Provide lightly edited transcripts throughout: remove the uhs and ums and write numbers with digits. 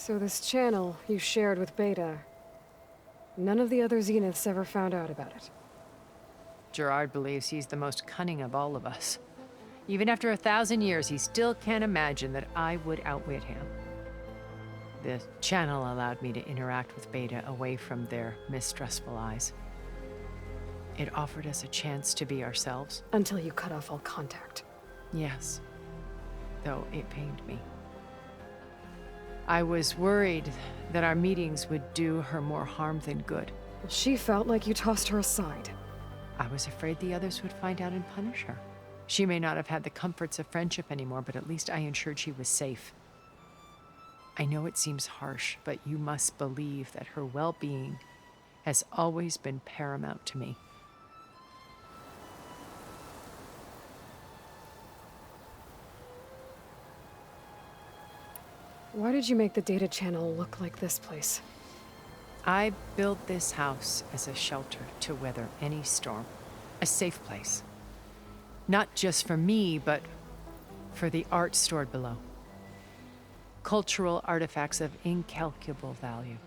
So this channel you shared with Beta, none of the other Zeniths ever found out about it. Gerard believes he's the most cunning of all of us. Even after 1,000 years, he still can't imagine that I would outwit him. The channel allowed me to interact with Beta away from their mistrustful eyes. It offered us a chance to be ourselves. Until you cut off all contact. Yes, though it pained me. I was worried that our meetings would do her more harm than good. Well, she felt like you tossed her aside. I was afraid the others would find out and punish her. She may not have had the comforts of friendship anymore, but at least I ensured she was safe. I know it seems harsh, but you must believe that her well-being has always been paramount to me. Why did you make the data channel look like this place? I built this house as a shelter to weather any storm. A safe place. Not just for me, but for the art stored below. Cultural artifacts of incalculable value.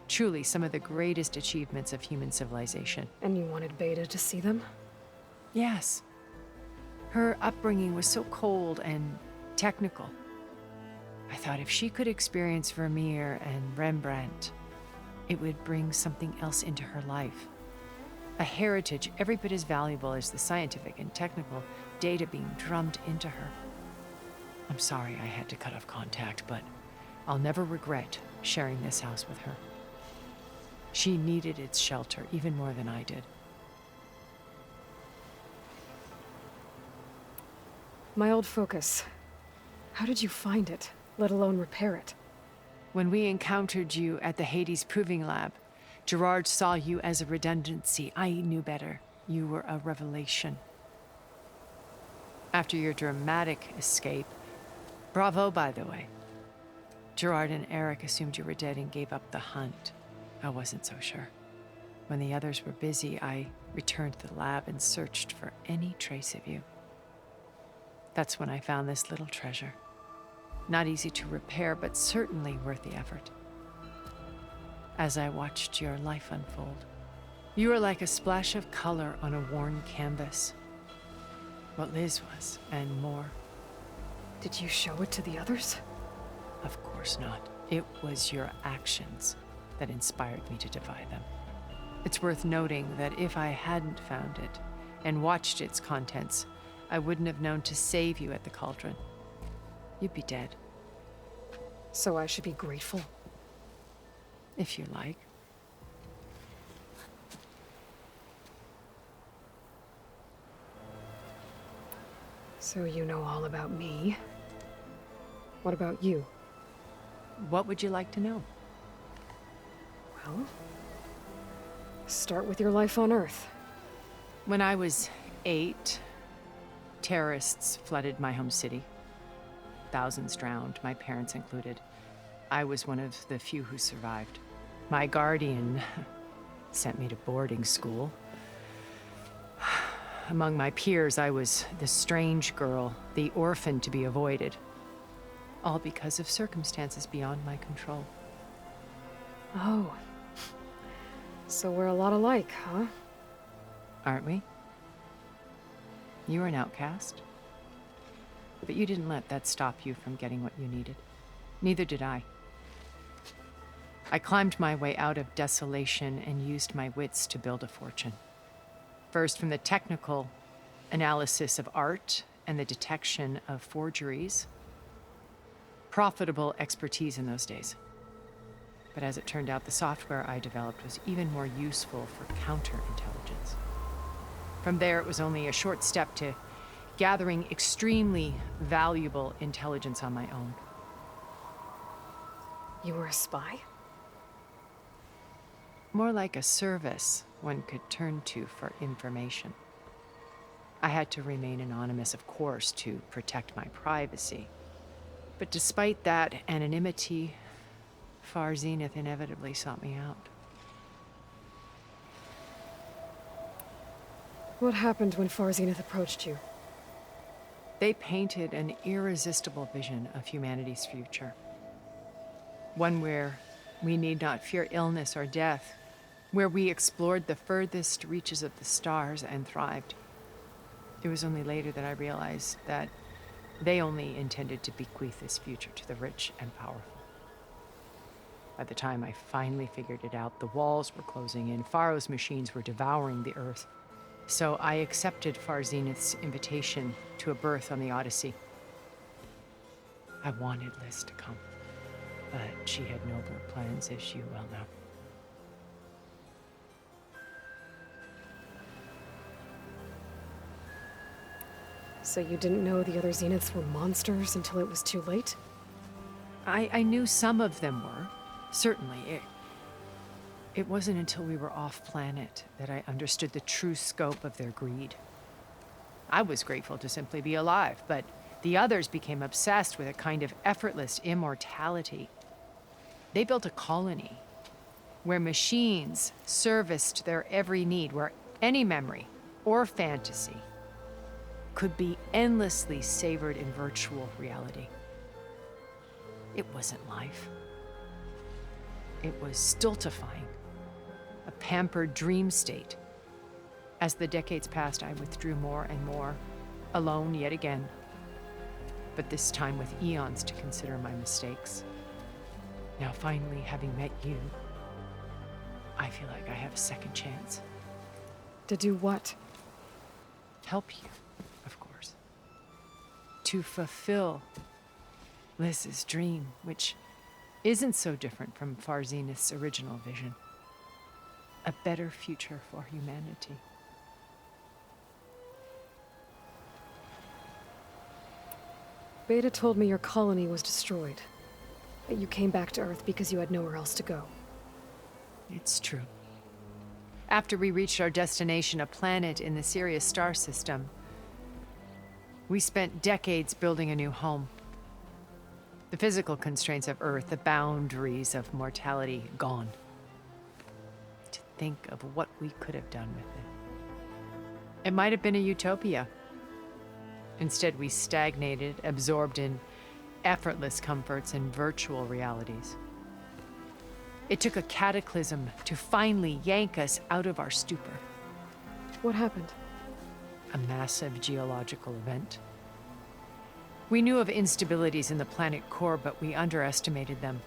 Truly some of the greatest achievements of human civilization. And you wanted Beta to see them? Yes. Her upbringing was so cold and technical. I thought if she could experience Vermeer and Rembrandt, it would bring something else into her life. A heritage every bit as valuable as the scientific and technical data being drummed into her. I'm sorry I had to cut off contact, but I'll never regret sharing this house with her. She needed its shelter even more than I did. My old focus. How did you find it, let alone repair it? When we encountered you at the Hades Proving Lab, Gerard saw you as a redundancy. I knew better. You were a revelation. After your dramatic escape, bravo, by the way. Gerard and Eric assumed you were dead and gave up the hunt. I wasn't so sure. When the others were busy, I returned to the lab and searched for any trace of you. That's when I found this little treasure. Not easy to repair, but certainly worth the effort. As I watched your life unfold, you were like a splash of color on a worn canvas. What Liz was, and more. Did you show it to the others? Of course not. It was your actions that inspired me to defy them. It's worth noting that if I hadn't found it and watched its contents, I wouldn't have known to save you at the cauldron. You'd be dead. So I should be grateful? If you like. So you know all about me. What about you? What would you like to know? Well, start with your life on Earth. When I was 8, terrorists flooded my home city. Thousands drowned, my parents included. I was one of the few who survived. My guardian sent me to boarding school. Among my peers, I was the strange girl, the orphan to be avoided. All because of circumstances beyond my control. Oh. So we're a lot alike, huh? Aren't we? You were an outcast. But you didn't let that stop you from getting what you needed. Neither did I. I climbed my way out of desolation and used my wits to build a fortune. First, from the technical analysis of art and the detection of forgeries. Profitable expertise in those days. But as it turned out, the software I developed was even more useful for counterintelligence. From there, it was only a short step to gathering extremely valuable intelligence on my own. You were a spy? More like a service one could turn to for information. I had to remain anonymous, of course, to protect my privacy. But despite that anonymity, Far Zenith inevitably sought me out. What happened when Far Zenith approached you? They painted an irresistible vision of humanity's future. One where we need not fear illness or death, where we explored the furthest reaches of the stars and thrived. It was only later that I realized that they only intended to bequeath this future to the rich and powerful. By the time I finally figured it out, the walls were closing in, Pharaoh's machines were devouring the Earth. So I accepted Far Zenith's invitation to a berth on the Odyssey. I wanted Liz to come, but she had nobler plans, as you well know. So you didn't know the other Zeniths were monsters until it was too late? I knew some of them were, certainly. It wasn't until we were off-planet that I understood the true scope of their greed. I was grateful to simply be alive, but the others became obsessed with a kind of effortless immortality. They built a colony where machines serviced their every need, where any memory or fantasy could be endlessly savored in virtual reality. It wasn't life. It was stultifying, a pampered dream state. As the decades passed, I withdrew more and more, alone yet again, but this time with eons to consider my mistakes. Now finally, having met you, I feel like I have a second chance. To do what? Help you, of course. To fulfill Liz's dream, which isn't so different from Far Zenith's original vision. A better future for humanity. Beta told me your colony was destroyed. That you came back to Earth because you had nowhere else to go. It's true. After we reached our destination, a planet in the Sirius star system, we spent decades building a new home. The physical constraints of Earth, the boundaries of mortality, gone. To think of what we could have done with it. It might have been a utopia. Instead, we stagnated, absorbed in effortless comforts and virtual realities. It took a cataclysm to finally yank us out of our stupor. What happened? A massive geological event. We knew of instabilities in the planet core, but we underestimated them.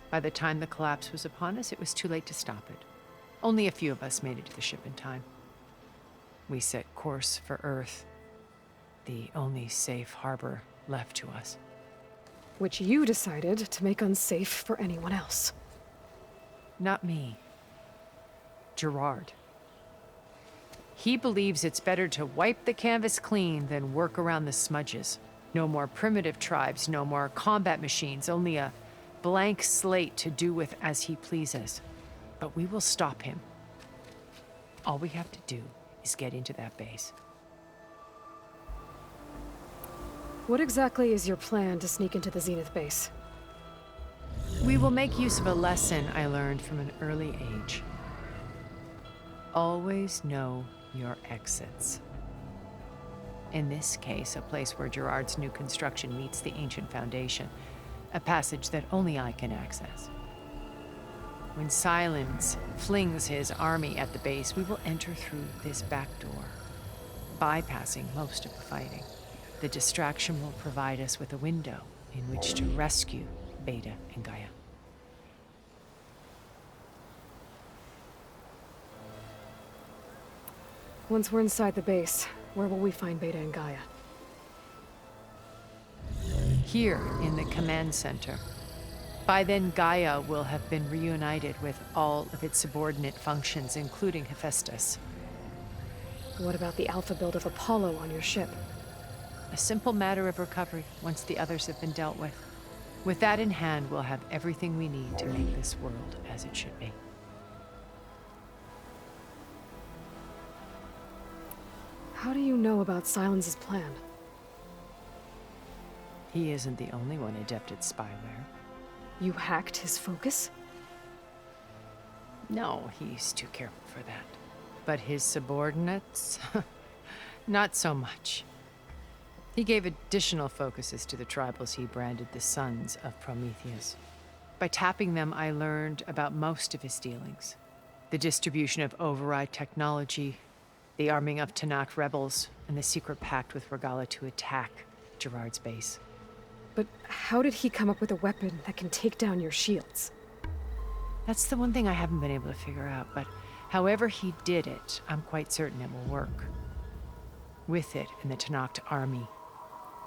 By the time the collapse was upon us, it was too late to stop it. Only a few of us made it to the ship in time. We set course for Earth, the only safe harbor left to us. Which you decided to make unsafe for anyone else. Not me. Gerard. He believes it's better to wipe the canvas clean than work around the smudges. No more primitive tribes, no more combat machines, only a blank slate to do with as he pleases. But we will stop him. All we have to do is get into that base. What exactly is your plan to sneak into the Zenith base? We will make use of a lesson I learned from an early age. Always know your exits. In this case, a place where Gerard's new construction meets the ancient foundation, a passage that only I can access. When Silence flings his army at the base, we will enter through this back door, bypassing most of the fighting. The distraction will provide us with a window in which to rescue Beta and Gaia. Once we're inside the base, where will we find Beta and Gaia? Here in the command center. By then, Gaia will have been reunited with all of its subordinate functions, including Hephaestus. What about the alpha build of Apollo on your ship? A simple matter of recovery once the others have been dealt with. With that in hand, we'll have everything we need to make this world as it should be. How do you know about Silence's plan? He isn't the only one adept at spyware. You hacked his focus? No, he's too careful for that. But his subordinates? Not so much. He gave additional focuses to the tribals he branded the Sons of Prometheus. By tapping them, I learned about most of his dealings. The distribution of override technology, the arming of Tanakh rebels, and the secret pact with Regala to attack Gerard's base. But how did he come up with a weapon that can take down your shields? That's the one thing I haven't been able to figure out, but however he did it, I'm quite certain it will work. With it and the Tanakh army,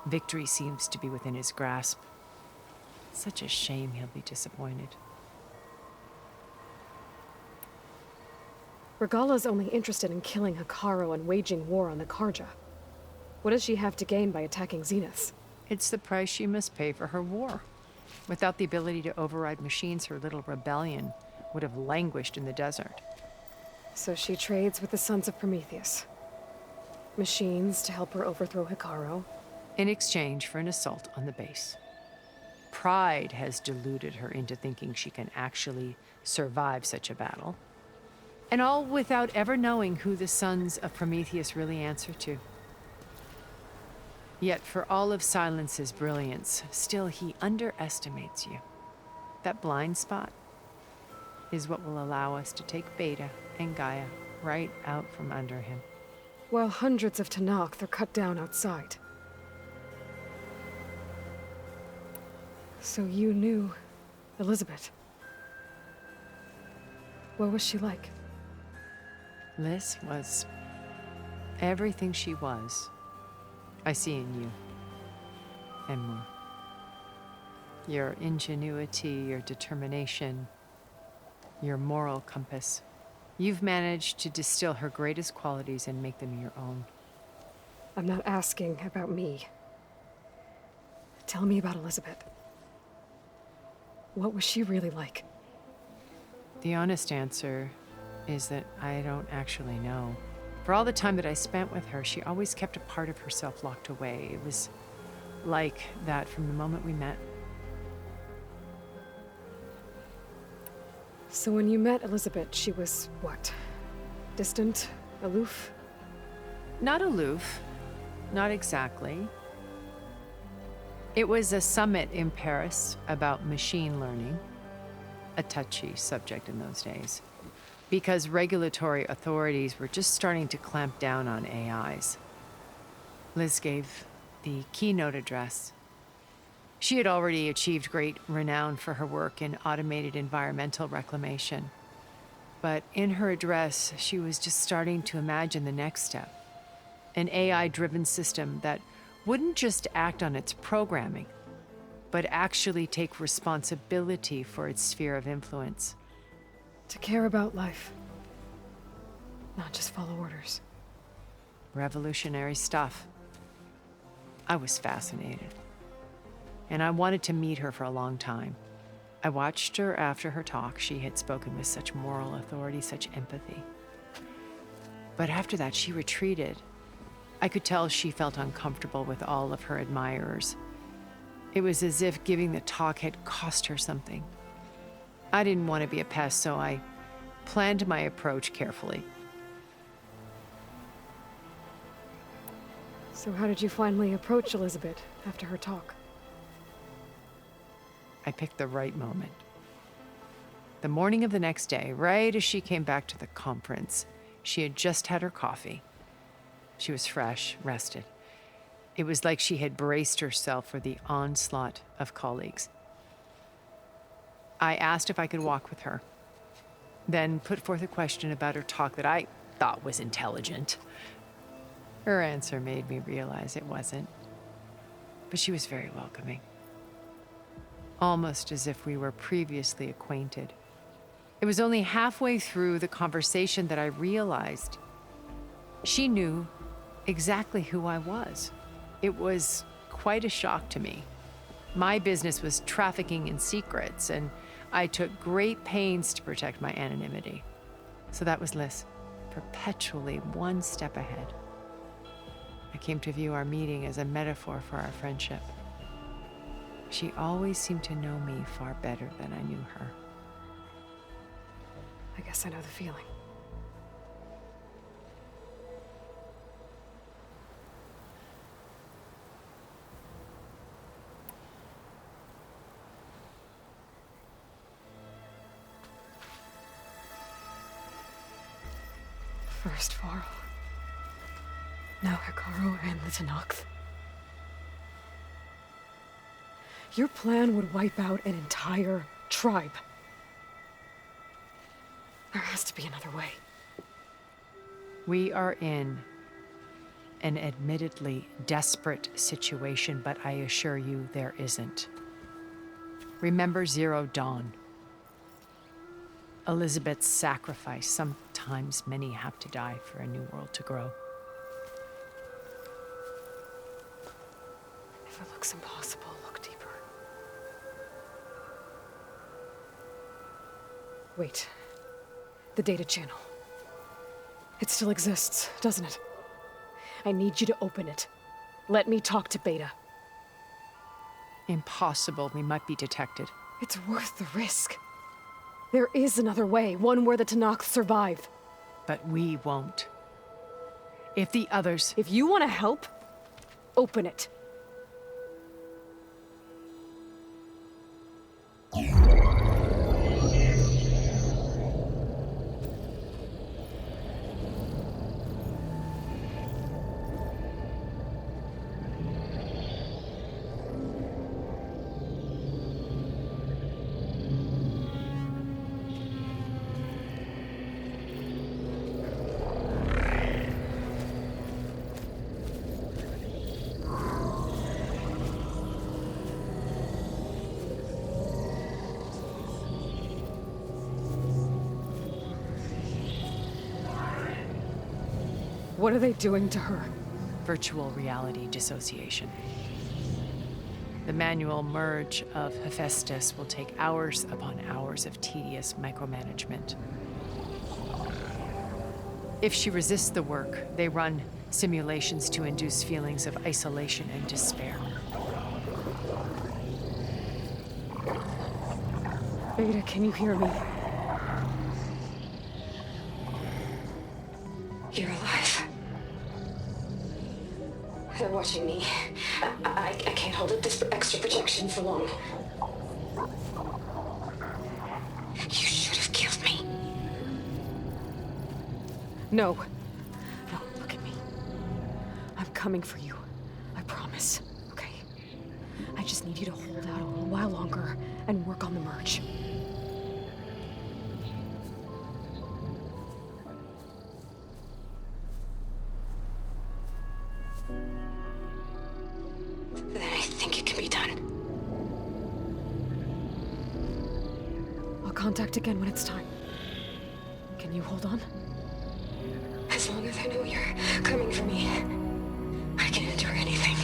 victory seems to be within his grasp. Such a shame he'll be disappointed. Regala's only interested in killing Hekarro and waging war on the Karja. What does she have to gain by attacking Zenith? It's the price she must pay for her war. Without the ability to override machines, her little rebellion would have languished in the desert. So she trades with the Sons of Prometheus. Machines to help her overthrow Hekarro. In exchange for an assault on the base. Pride has deluded her into thinking she can actually survive such a battle. And all without ever knowing who the Sons of Prometheus really answer to. Yet for all of Silence's brilliance, still he underestimates you. That blind spot is what will allow us to take Beta and Gaia right out from under him. While hundreds of Tanakh are cut down outside. So you knew Elizabeth. What was she like? Liz was everything she was. I see in you. And more. Your ingenuity, your determination, your moral compass. You've managed to distill her greatest qualities and make them your own. I'm not asking about me. Tell me about Elizabeth. What was she really like? The honest answer is that I don't actually know. For all the time that I spent with her, she always kept a part of herself locked away. It was like that from the moment we met. So when you met Elizabeth, she was what? Distant? Aloof? Not aloof. Not exactly. It was a summit in Paris about machine learning, a touchy subject in those days, because regulatory authorities were just starting to clamp down on AIs. Liz gave the keynote address. She had already achieved great renown for her work in automated environmental reclamation. But in her address, she was just starting to imagine the next step, an AI-driven system that wouldn't just act on its programming, but actually take responsibility for its sphere of influence. To care about life. Not just follow orders. Revolutionary stuff. I was fascinated. And I wanted to meet her for a long time. I watched her after her talk. She had spoken with such moral authority, such empathy. But after that, she retreated. I could tell she felt uncomfortable with all of her admirers. It was as if giving the talk had cost her something. I didn't want to be a pest, so I planned my approach carefully. So how did you finally approach Elizabeth after her talk? I picked the right moment. The morning of the next day, right as she came back to the conference, she had just had her coffee. She was fresh, rested. It was like she had braced herself for the onslaught of colleagues. I asked if I could walk with her, then put forth a question about her talk that I thought was intelligent. Her answer made me realize it wasn't, but she was very welcoming. Almost as if we were previously acquainted. It was only halfway through the conversation that I realized she knew exactly who I was. It was quite a shock to me. My business was trafficking in secrets, and I took great pains to protect my anonymity. So that was Liz, perpetually one step ahead. I came to view our meeting as a metaphor for our friendship. She always seemed to know me far better than I knew her. I guess I know the feeling. First Varl. Now Hekarro and the Tenakth. Your plan would wipe out an entire tribe. There has to be another way. We are in an admittedly desperate situation, but I assure you there isn't. Remember Zero Dawn. Elizabeth's sacrifice. Sometimes many have to die for a new world to grow. If it looks impossible, look deeper. Wait. The data channel. It still exists, doesn't it? I need you to open it. Let me talk to Beta. Impossible. We might be detected. It's worth the risk. There is another way, one where the Tenakth survive. But we won't. If the others... If you want to help, open it. What are they doing to her? Virtual reality dissociation. The manual merge of Hephaestus will take hours upon hours of tedious micromanagement. If she resists the work, they run simulations to induce feelings of isolation and despair. Beta, can you hear me? You're alive. They're watching me. I can't hold up this extra projection for long. You should have killed me. No. No, look at me. I'm coming for you. I promise, okay? I just need you to hold out a little while longer and work on the merge. Then I think it can be done. I'll contact again when it's time. Can you hold on? As long as I know you're coming for me, I can endure anything.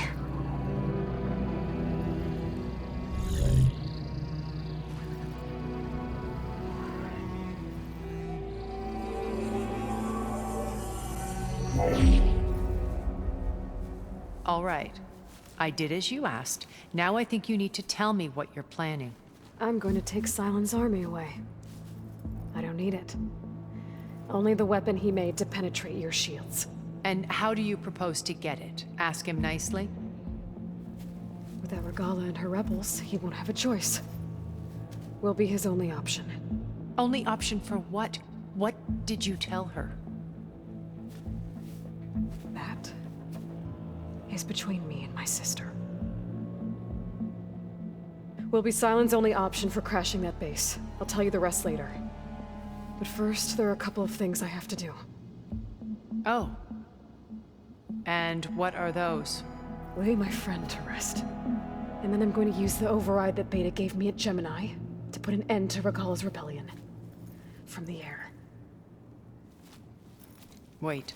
All right. I did as you asked. Now I think you need to tell me what you're planning. I'm going to take Sylens' army away. I don't need it. Only the weapon he made to penetrate your shields. And how do you propose to get it? Ask him nicely? Without Regala and her rebels, he won't have a choice. We'll be his only option. Only option for what? What did you tell her? That is between me and my sister. Will be Sylens' only option for crashing that base. I'll tell you the rest later. But first, there are a couple of things I have to do. Oh. And what are those? Lay my friend to rest. And then I'm going to use the override that Beta gave me at Gemini to put an end to Regala's rebellion. From the air. Wait.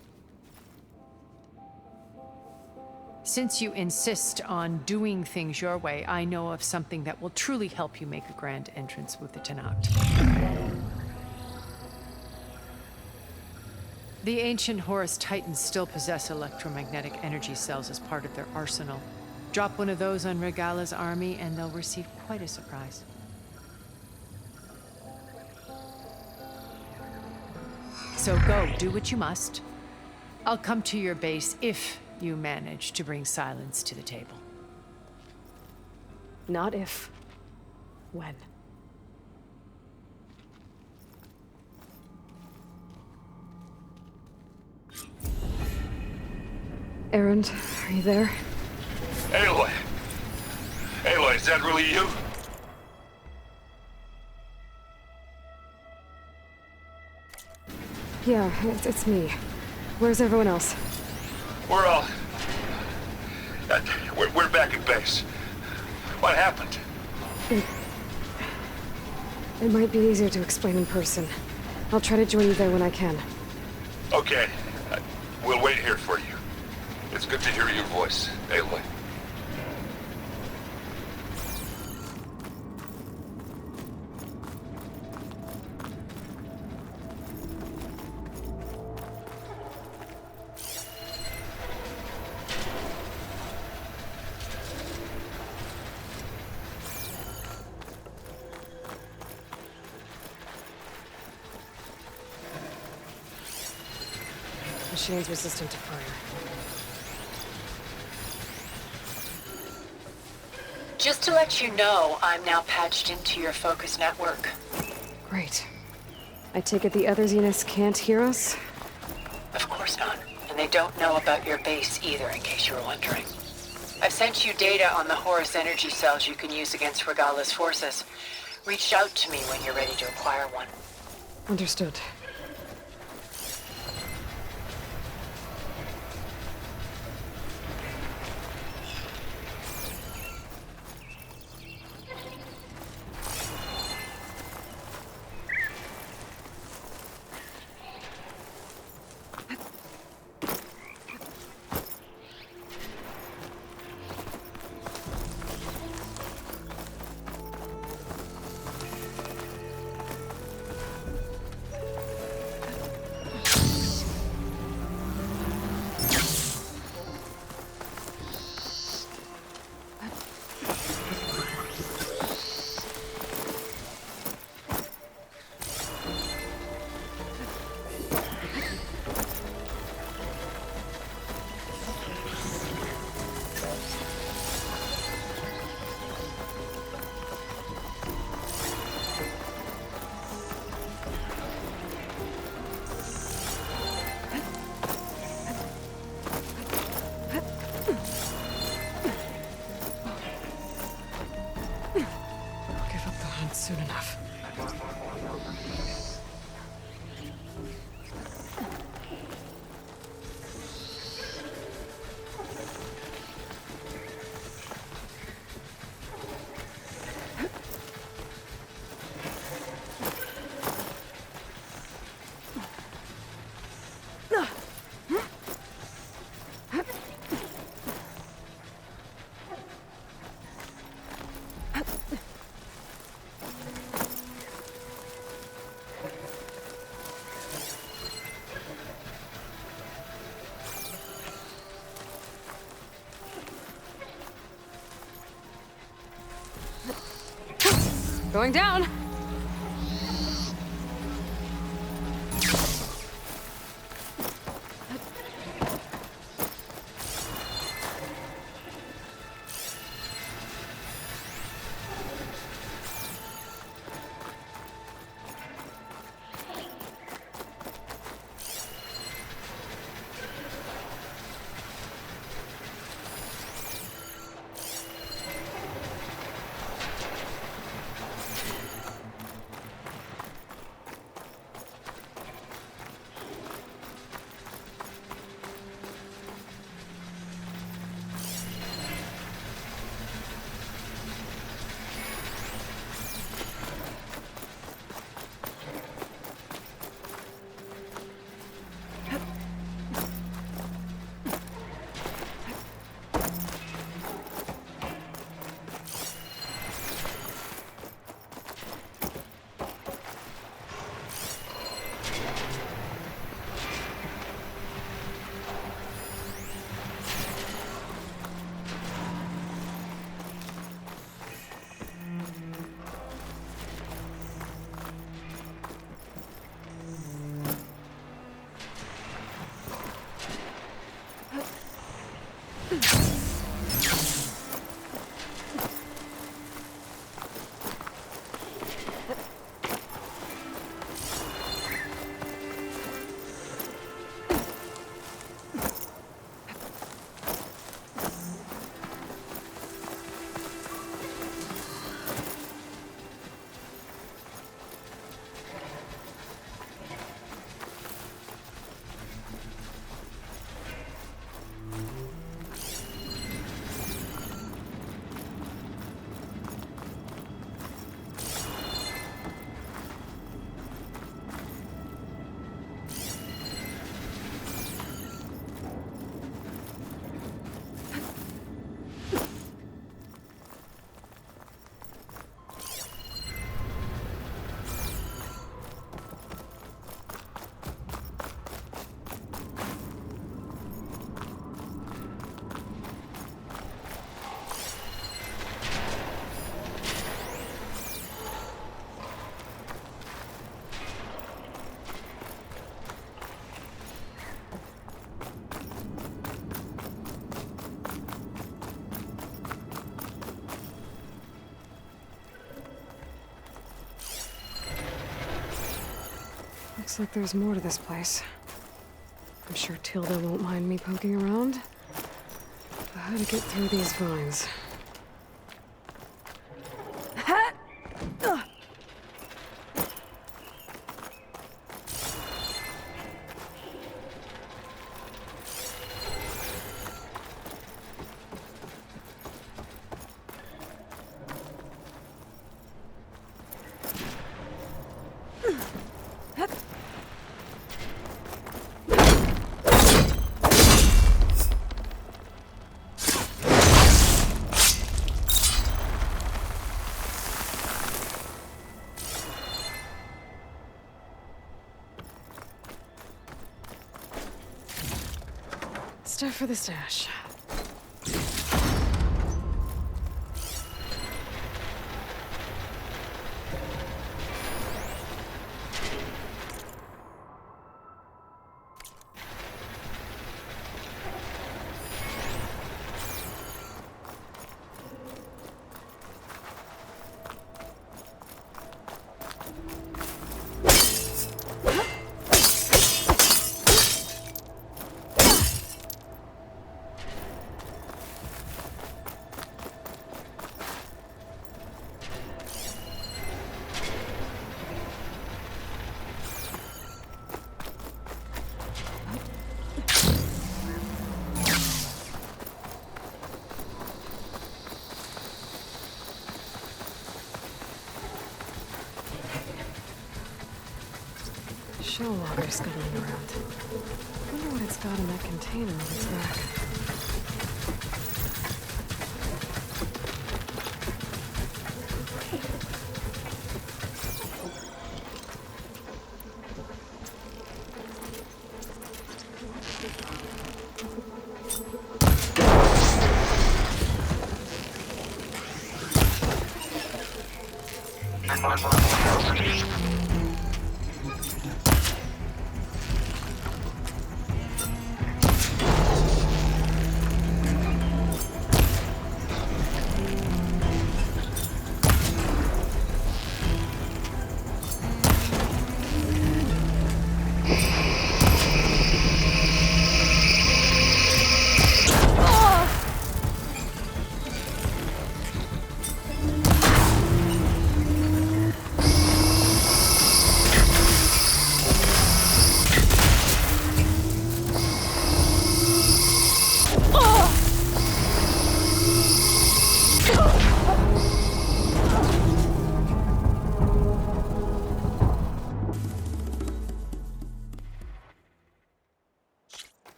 Since you insist on doing things your way, I know of something that will truly help you make a grand entrance with the Tenakth. The ancient Horus Titans still possess electromagnetic energy cells as part of their arsenal. Drop one of those on Regala's army and they'll receive quite a surprise. So go, do what you must. I'll come to your base if you manage to bring Sylens to the table. Not if. When. Erend, are you there? Aloy! Aloy, is that really you? Yeah, it's me. Where's everyone else? We're all... we're back at base. What happened? It might be easier to explain in person. I'll try to join you there when I can. Okay. We'll wait here for you. It's good to hear your voice, Aloy. Machine's resistant to fire. Just to let you know, I'm now patched into your focus network. Great. I take it the other Zeniths can't hear us? Of course not. And they don't know about your base either, in case you were wondering. I've sent you data on the Horus energy cells you can use against Regala's forces. Reach out to me when you're ready to acquire one. Understood. Soon enough. Going down! Looks like there's more to this place. I'm sure Tilda won't mind me poking around. But how to get through these vines? Stuff for the stash. Shell logger scuttling around. Wonder what it's got in that container on its back.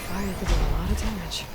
Fire could do a lot of damage.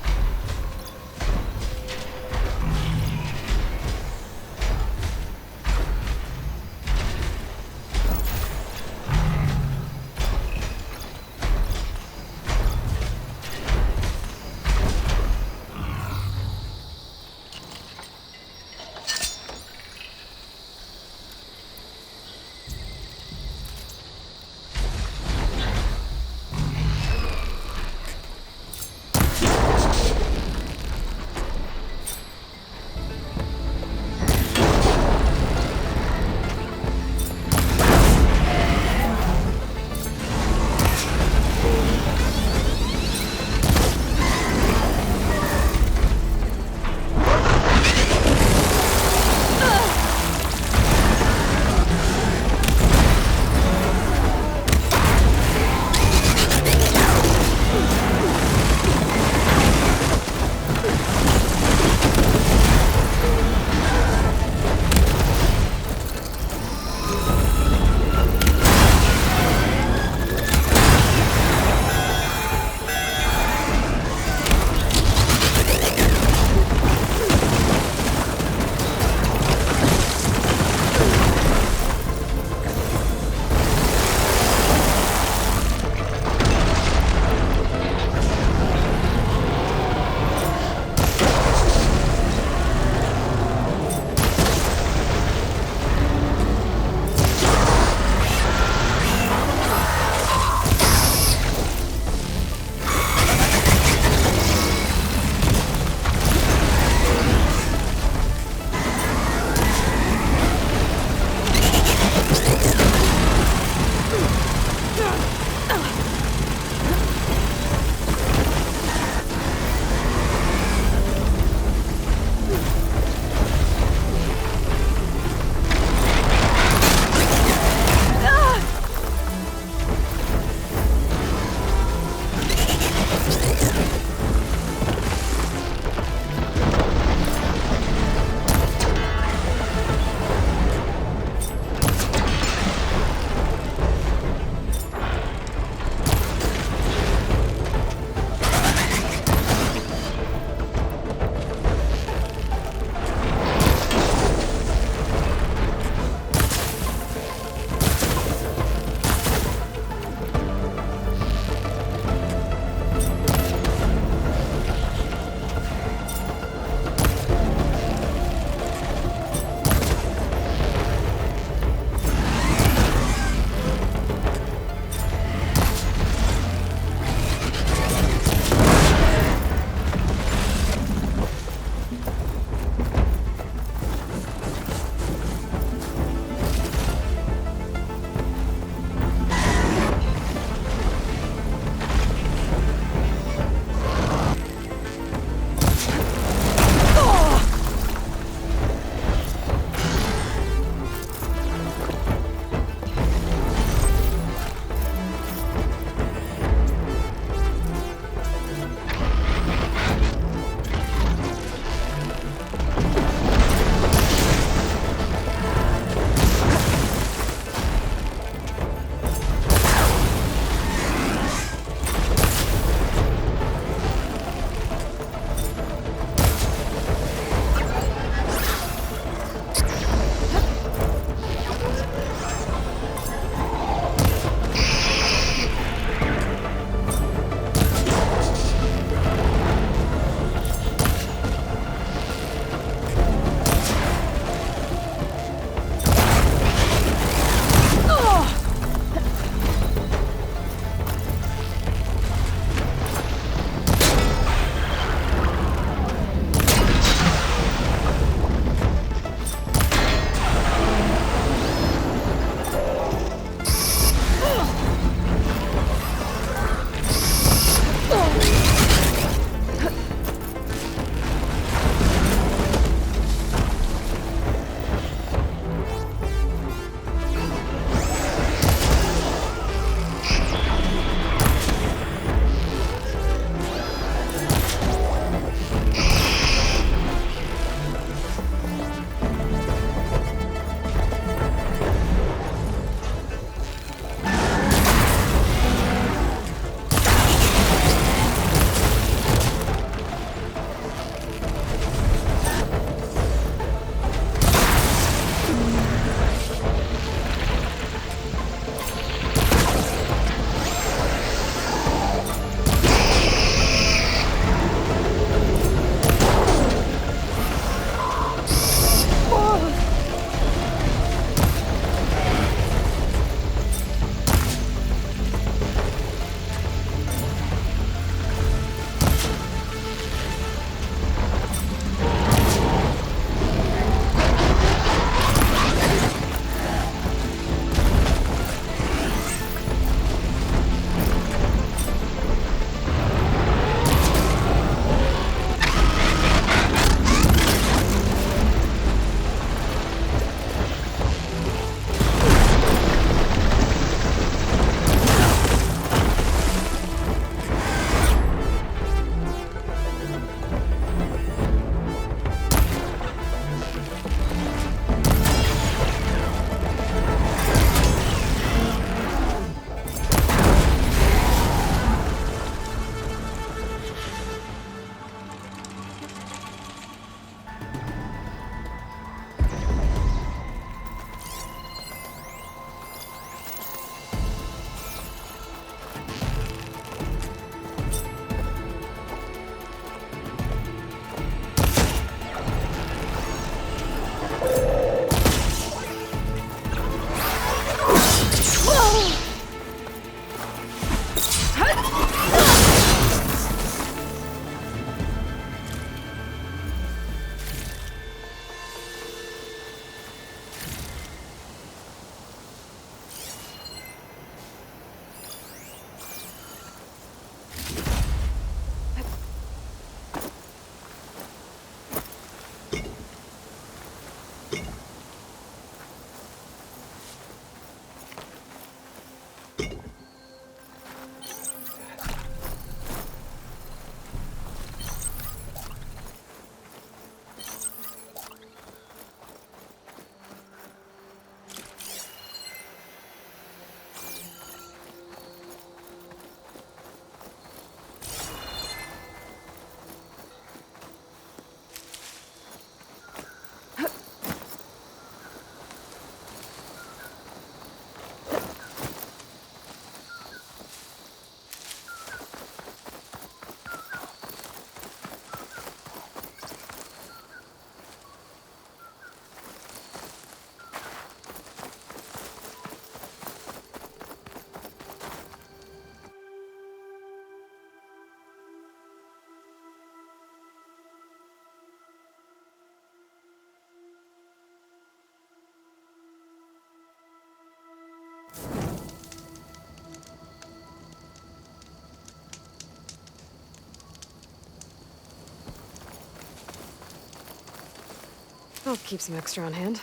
I'll keep some extra on hand.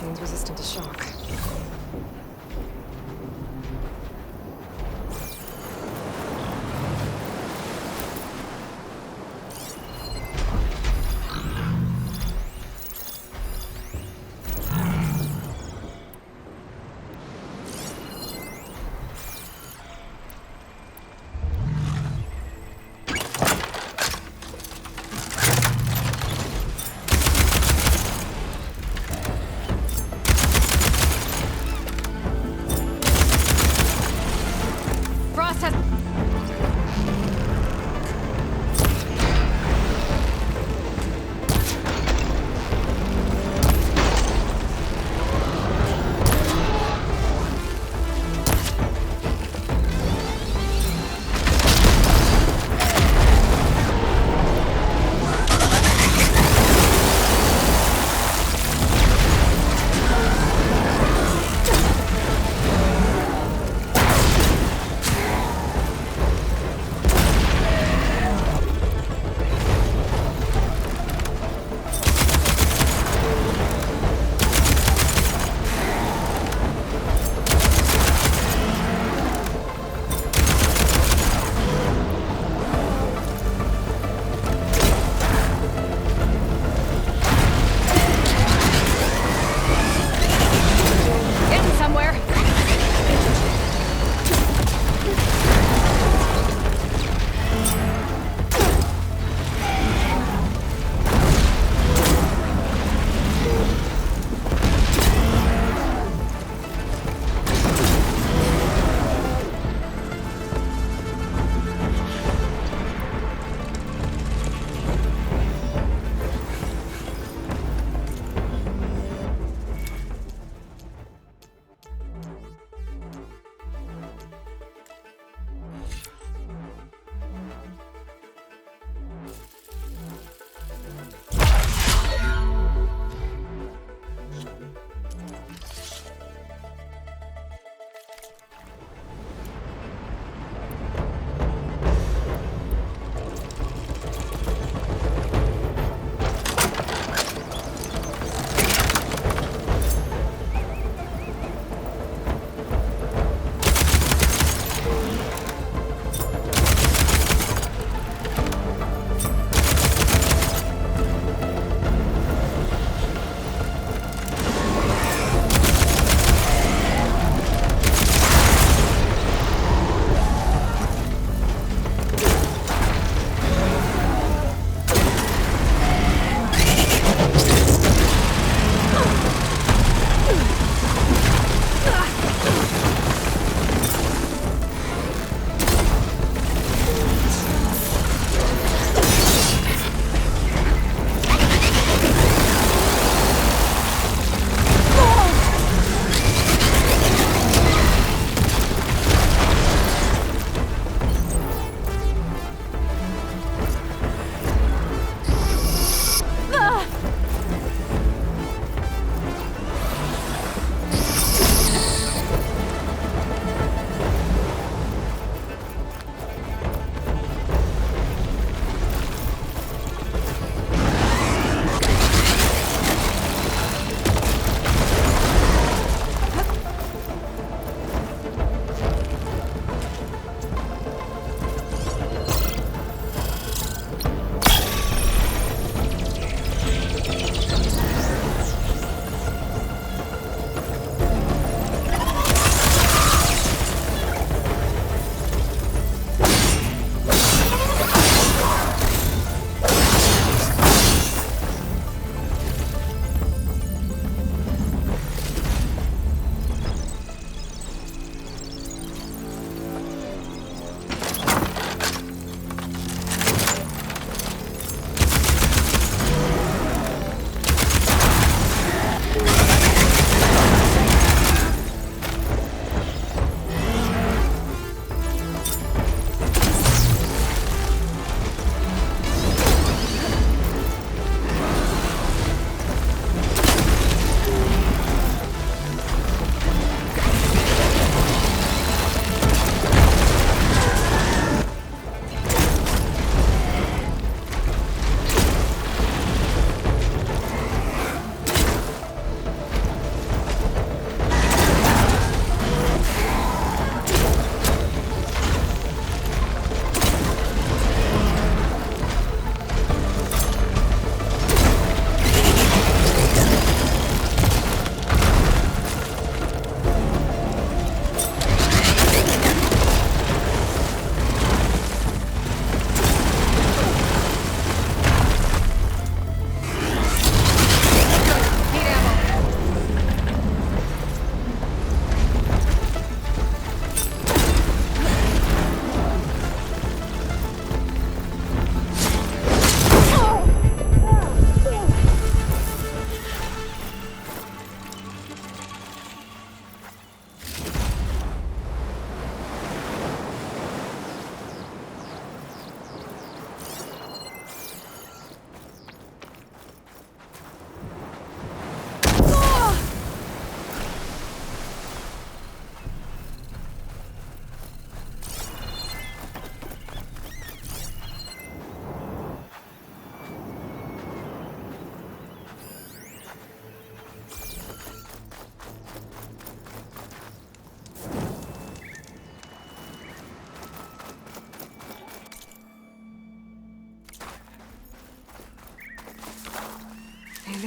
Machine's resistant to shock.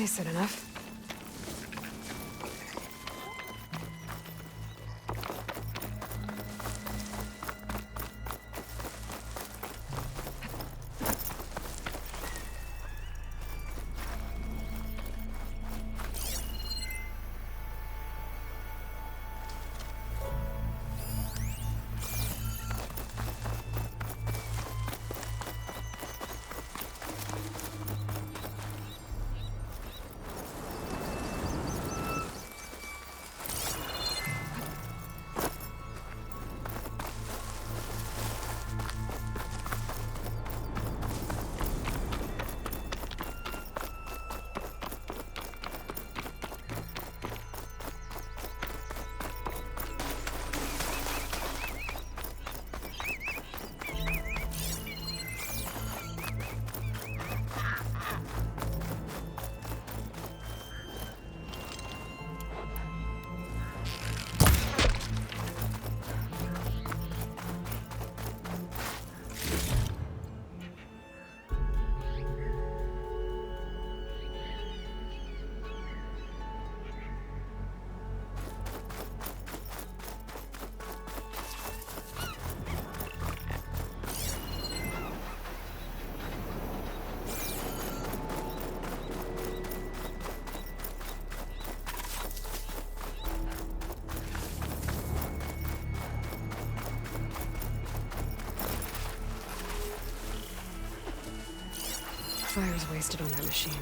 said enough. Fire's wasted on that machine.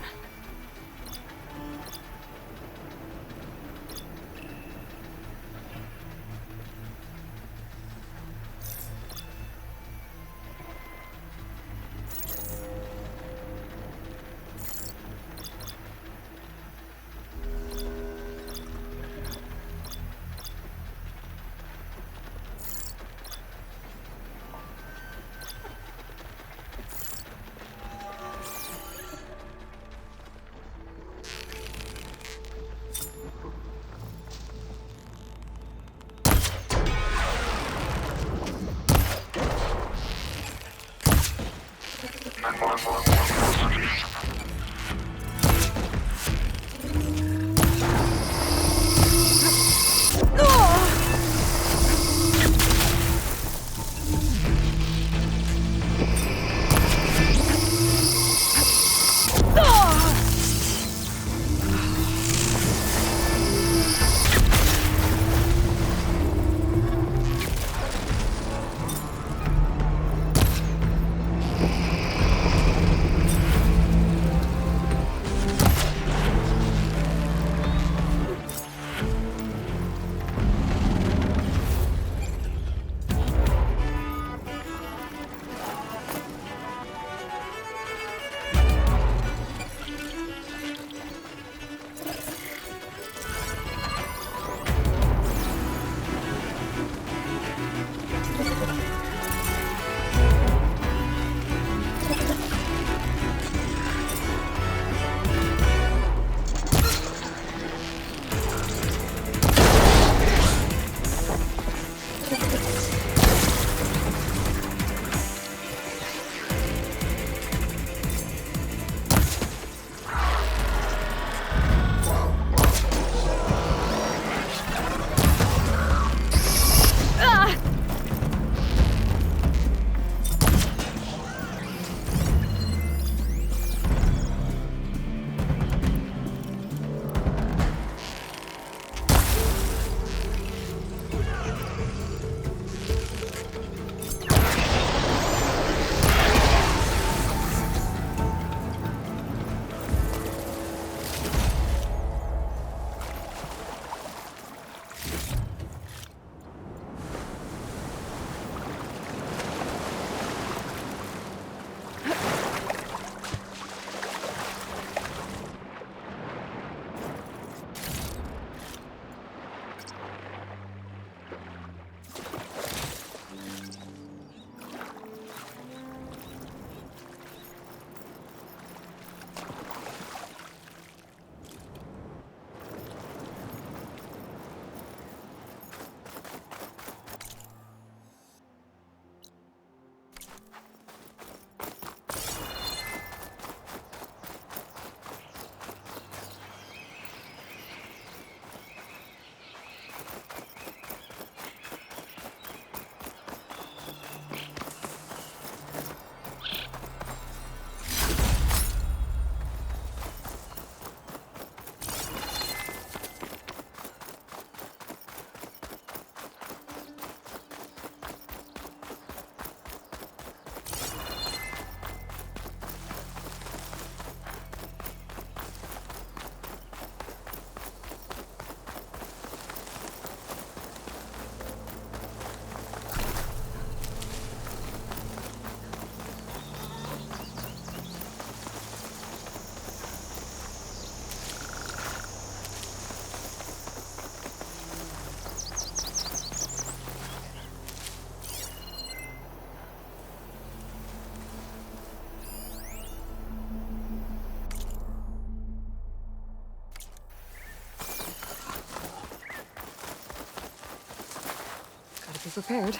prepared.